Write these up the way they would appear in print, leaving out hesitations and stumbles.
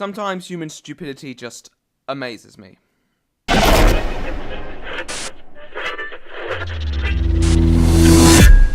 Sometimes human stupidity just amazes me.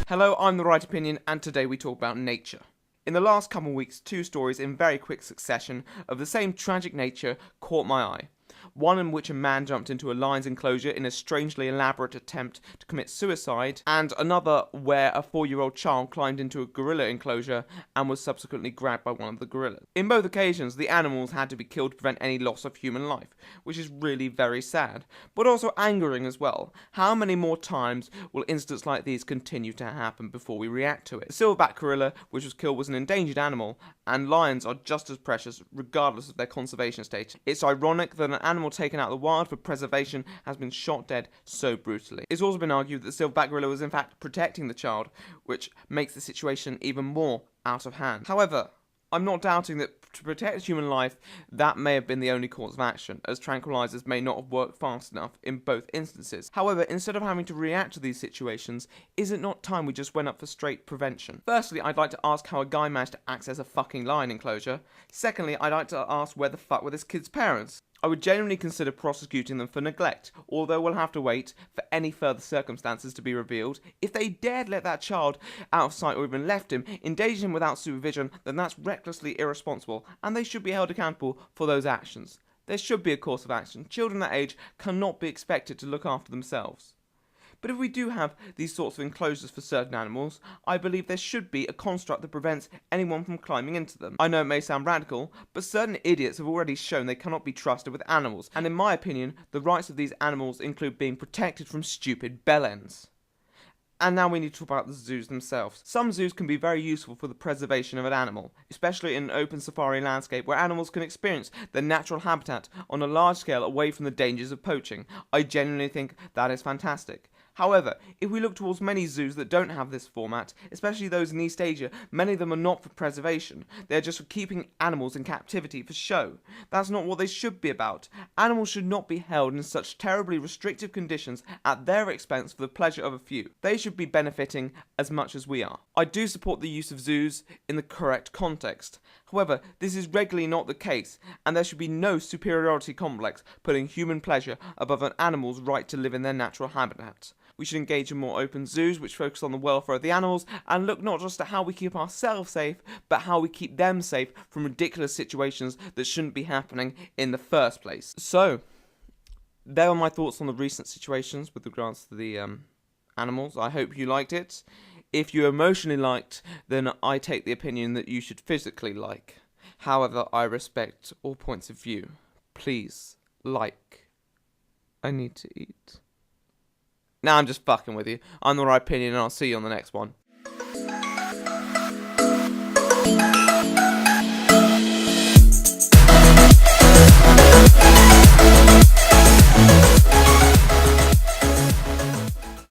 Hello, I'm The Right Opinion, and today we talk about nature. In the last couple of weeks, two stories in very quick succession of the same tragic nature caught my eye. One in which a man jumped into a lion's enclosure in a strangely elaborate attempt to commit suicide, and another where a 4-year-old child climbed into a gorilla enclosure and was subsequently grabbed by one of the gorillas. In both occasions, the animals had to be killed to prevent any loss of human life, which is really very sad, but also angering as well. How many more times will incidents like these continue to happen before we react to it? The silverback gorilla, which was killed, was an endangered animal, and lions are just as precious regardless of their conservation status. It's ironic that an animal taken out of the wild for preservation has been shot dead so brutally. It's also been argued that the silverback gorilla was in fact protecting the child, which makes the situation even more out of hand. However, I'm not doubting that to protect human life, that may have been the only course of action, as tranquilizers may not have worked fast enough in both instances. However, instead of having to react to these situations, is it not time we just went up for straight prevention? Firstly, I'd like to ask how a guy managed to access a fucking lion enclosure. Secondly, I'd like to ask where the fuck were this kid's parents? I would genuinely consider prosecuting them for neglect, although we'll have to wait for any further circumstances to be revealed. If they dared let that child out of sight or even left him, endangered him without supervision, then that's recklessly irresponsible, and they should be held accountable for those actions. There should be a course of action. Children that age cannot be expected to look after themselves. But if we do have these sorts of enclosures for certain animals, I believe there should be a construct that prevents anyone from climbing into them. I know it may sound radical, but certain idiots have already shown they cannot be trusted with animals, and in my opinion, the rights of these animals include being protected from stupid bellends. And now we need to talk about the zoos themselves. Some zoos can be very useful for the preservation of an animal, especially in an open safari landscape where animals can experience their natural habitat on a large scale away from the dangers of poaching. I genuinely think that is fantastic. However, if we look towards many zoos that don't have this format, especially those in East Asia, many of them are not for preservation. They are just for keeping animals in captivity for show. That's not what they should be about. Animals should not be held in such terribly restrictive conditions at their expense for the pleasure of a few. They should be benefiting as much as we are. I do support the use of zoos in the correct context. However, this is regularly not the case, and there should be no superiority complex putting human pleasure above an animal's right to live in their natural habitat. We should engage in more open zoos which focus on the welfare of the animals and look not just at how we keep ourselves safe, but how we keep them safe from ridiculous situations that shouldn't be happening in the first place. So, there are my thoughts on the recent situations with regards to the animals. I hope you liked it. If you emotionally liked, then I take the opinion that you should physically like. However, I respect all points of view. Please, like. I need to eat. Now I'm just fucking with you. I'm The Right Opinion, and I'll see you on the next one.